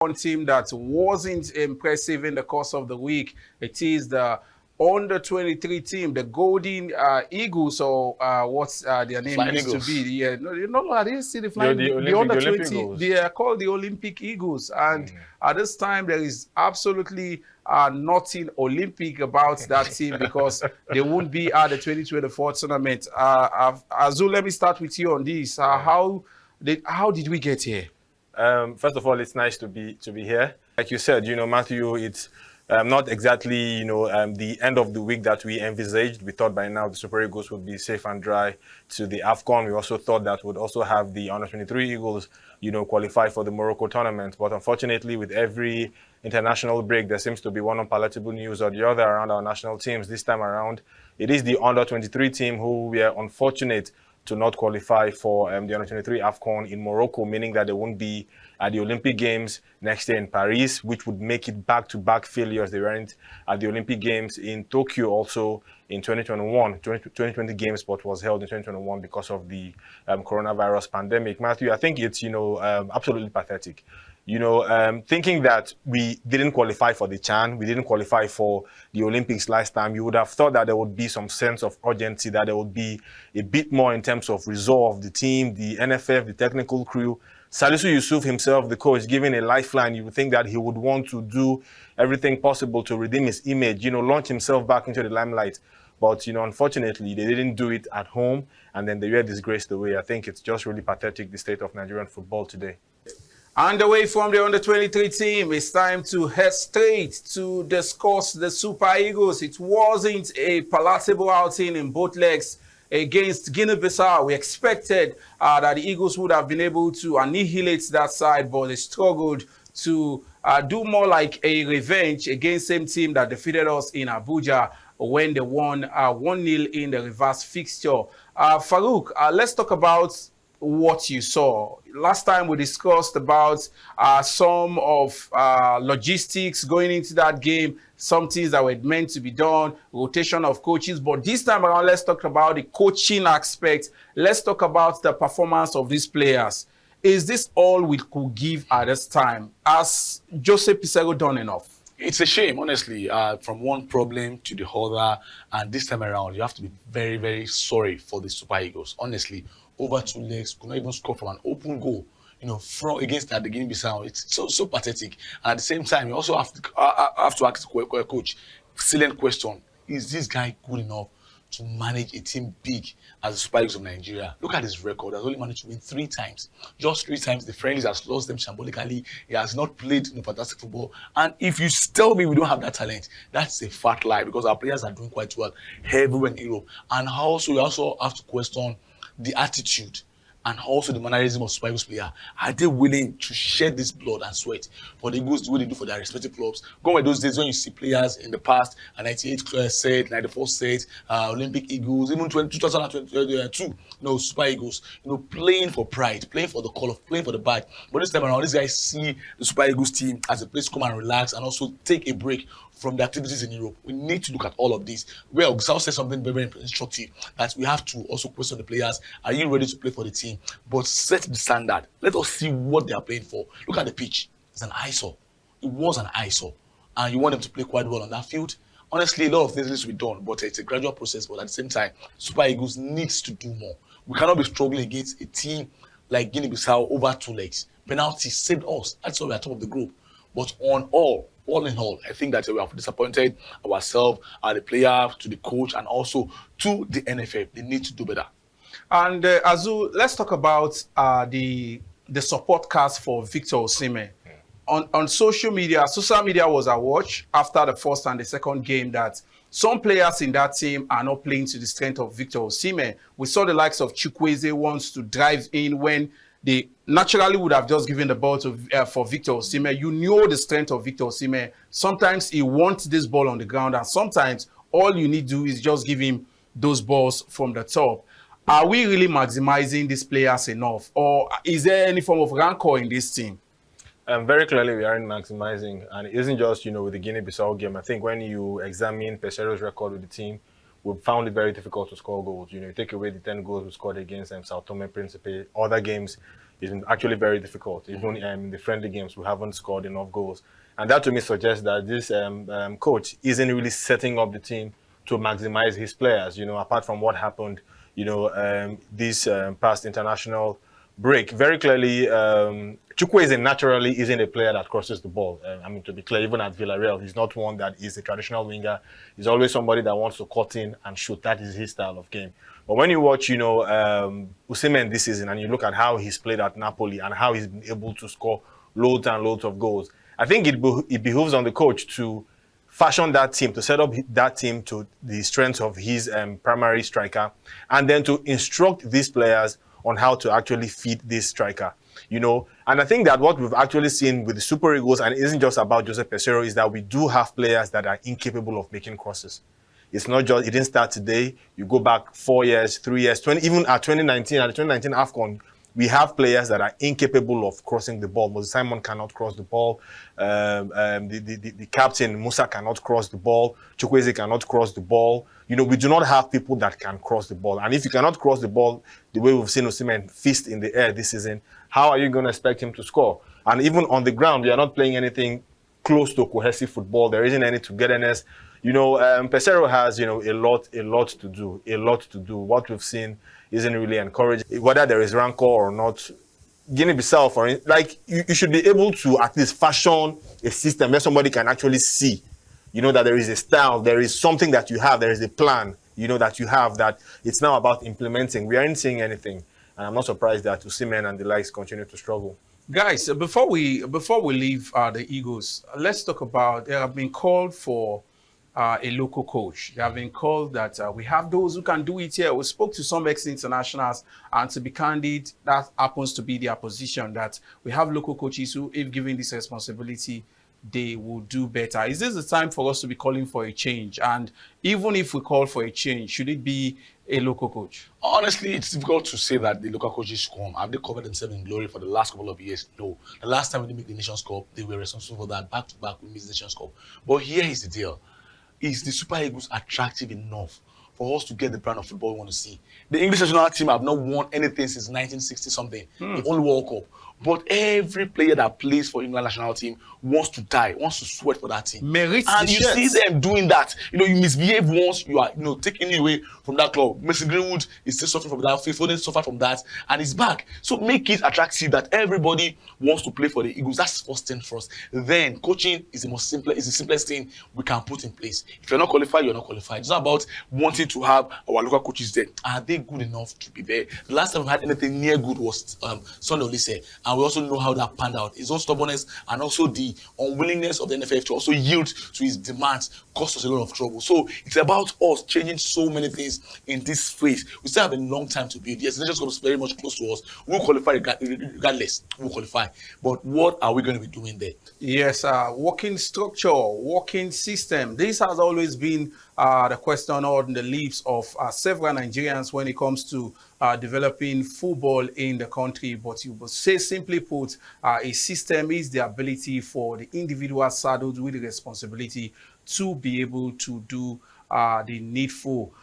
One team that wasn't impressive in the course of the week. It is the under-23 team, the Golden Eagles, or what's their name Flying used to be. Eagles. Yeah, no, I didn't see the You're flying. the The Olympic under-20, Eagles. they are called the Olympic Eagles, and at this time there is absolutely nothing Olympic about that team because they won't be at the 2024 tournament. Azul, let me start with you on this. How did we get here? First of all, it's nice to be here. Like you said, Matthew, it's not exactly, the end of the week that we envisaged. We thought by now the Super Eagles would be safe and dry to the AFCON. We also thought that would also have the Under-23 Eagles, qualify for the Morocco tournament. But unfortunately, with every international break, there seems to be one unpalatable news or the other around our national teams. This time around, it is the Under-23 team who we are unfortunate to not qualify for the Under-23 AFCON in Morocco, meaning that they won't be at the Olympic Games next year in Paris, which would make it back-to-back failures. They weren't at the Olympic Games in Tokyo also in 2021. 2020 Games, but was held in 2021 because of the coronavirus pandemic. Matthew, I think it's, absolutely pathetic. Thinking that we didn't qualify for the CHAN, we didn't qualify for the Olympics last time, you would have thought that there would be some sense of urgency, that there would be a bit more in terms of resolve. The team, the NFF, the technical crew, Salisu Yusuf himself, the coach, giving a lifeline, you would think that he would want to do everything possible to redeem his image, launch himself back into the limelight. But, unfortunately, they didn't do it at home, and then they were disgraced away. I think it's just really pathetic, the state of Nigerian football today. And away from the under-23 team, it's time to head straight to discuss the Super Eagles. It wasn't a palatable outing in both legs against Guinea-Bissau. We expected that the Eagles would have been able to annihilate that side, but they struggled to do more like a revenge against the same team that defeated us in Abuja when they won 1-0 in the reverse fixture. Farouk, let's talk about what you saw. Last time we discussed about some of logistics going into that game, some things that were meant to be done, rotation of coaches. But this time around, let's talk about the coaching aspect. Let's talk about the performance of these players. Is this all we could give at this time? Has Jose Pizarro done enough? It's a shame, honestly, from one problem to the other. And this time around, you have to be very, very sorry for the Super Eagles. Honestly, over 2 legs, could not even score from an open goal, from against the Guinea-Bissau. It's so pathetic. And at the same time, you also have to ask the coach, silent question, is this guy good enough to manage a team big as the Super Eagles of Nigeria? Look at his record. He has only managed to win 3 times. Just 3 times. The friendlies has lost them symbolically. He has not played fantastic football. And if you tell me we don't have that talent, that's a fat lie, because our players are doing quite well everywhere in Europe. And also, we also have to question the attitude and also the mannerism of Super Eagles player. Are they willing to shed this blood and sweat for the Eagles the way they do for their respective clubs? Going with those days when you see players in the past, a 98 set, 94 set, Olympic Eagles, even 2022, Super Eagles, playing for pride, playing for the call of, playing for the badge. But this time around, these guys see the Super Eagles team as a place to come and relax and also take a break from the activities in Europe. We need to look at all of this. Well, Giselle said something very, very instructive, that we have to also question the players. Are you ready to play for the team? But set the standard. Let us see what they are playing for. Look at the pitch. It's an eyesore. It was an eyesore. And you want them to play quite well on that field. Honestly, a lot of things needs to be done, but it's a gradual process. But at the same time, Super Eagles needs to do more. We cannot be struggling against a team like Guinea-Bissau over 2 legs. Penalty saved us. That's why we are top of the group. But all in all, I think that we have disappointed ourselves, the player, to the coach, and also to the NFF. They need to do better. And Azul, let's talk about the support cast for Victor Osimhen. On social media was a watch after the first and the second game that some players in that team are not playing to the strength of Victor Osimhen. We saw the likes of Chukwueze wants to drive in when they naturally would have just given the ball to for Victor Osimhen. You know the strength of Victor Osimhen. Sometimes he wants this ball on the ground, and sometimes all you need to do is just give him those balls from the top. Are we really maximizing these players enough, or is there any form of rancor in this team? Very clearly, we aren't maximizing, and it isn't just with the Guinea-Bissau game. I think when you examine Pesero's record with the team, we've found it very difficult to score goals. You take away the 10 goals we scored against Sao Tome Principe. Other games, It's been actually very difficult. Even in the friendly games, we haven't scored enough goals. And that to me suggests that this coach isn't really setting up the team to maximize his players, apart from what happened, this past international break. Very clearly, Chukwueze naturally isn't a player that crosses the ball. To be clear, even at Villarreal, he's not one that is a traditional winger. He's always somebody that wants to cut in and shoot. That is his style of game. But when you watch, Osimhen this season, and you look at how he's played at Napoli and how he's been able to score loads and loads of goals, I think it behooves on the coach to fashion that team, to set up that team to the strengths of his primary striker, and then to instruct these players on how to actually feed this striker. And I think that what we've actually seen with the Super Eagles, and it isn't just about Joseph Peseiro, is that we do have players that are incapable of making crosses. It's not just, it didn't start today. You go back 4 years, 3 years, even at 2019, at the 2019 AFCON, we have players that are incapable of crossing the ball. Moses Simon cannot cross the ball. The captain, Musa, cannot cross the ball. Chukwueze cannot cross the ball. We do not have people that can cross the ball. And if you cannot cross the ball the way we've seen Osimhen fist in the air this season, how are you going to expect him to score? And even on the ground, we are not playing anything close to cohesive football. There isn't any togetherness. Peseiro has, a lot to do. What we've seen isn't really encouraging. Whether there is rancor or not, Guinea-Bissau, you should be able to at least fashion a system where somebody can actually see, that there is a style, there is something that you have, there is a plan, that you have, that it's now about implementing. We aren't seeing anything. And I'm not surprised that Osimhen and the likes continue to struggle. Guys, before we leave the Eagles, let's talk about, they have been called for a local coach. They have been called that we have those who can do it here. We spoke to some ex-internationals, and to be candid, that happens to be their position, that we have local coaches who, if given this responsibility, they will do better. Is this the time for us to be calling for a change? And even if we call for a change, should it be a local coach? Honestly, it's difficult to say that the local coaches come. Have they covered themselves in glory for the last couple of years? No. The last time we didn't make the Nations Cup, they were responsible for that. Back to back, we missed the Nations Cup. But here is the deal. Is the Super Eagles attractive enough for us to get the brand of football we want to see? The English national team have not won anything since 1960-something. The only World Cup. But every player that plays for England national team wants to die, wants to sweat for that team. And you see them doing that. You misbehave once, you are, taken away from that club. Mason Greenwood is still suffering from that. Phil Foden suffered from that, and he's back. So make it attractive that everybody wants to play for the Eagles. That's the first thing for us. Then coaching is the simplest thing we can put in place. If you're not qualified, you're not qualified. It's not about wanting to have our local coaches there. Are they good enough to be there? The last time we had anything near good was Sunday Olise. And we also know how that panned out. His own stubbornness and also the unwillingness of the NFF to also yield to his demands cost us a lot of trouble. So it's about us changing so many things in this phase. We still have a long time to build. Yes, the Nations Cup is very much close to us. We'll qualify regardless. We'll qualify. But what are we going to be doing there? Yes, working structure, working system. This has always been the question on the lips of several Nigerians when it comes to developing football in the country. But you would say, simply put, a system is the ability for the individual saddled with the responsibility to be able to do the needful.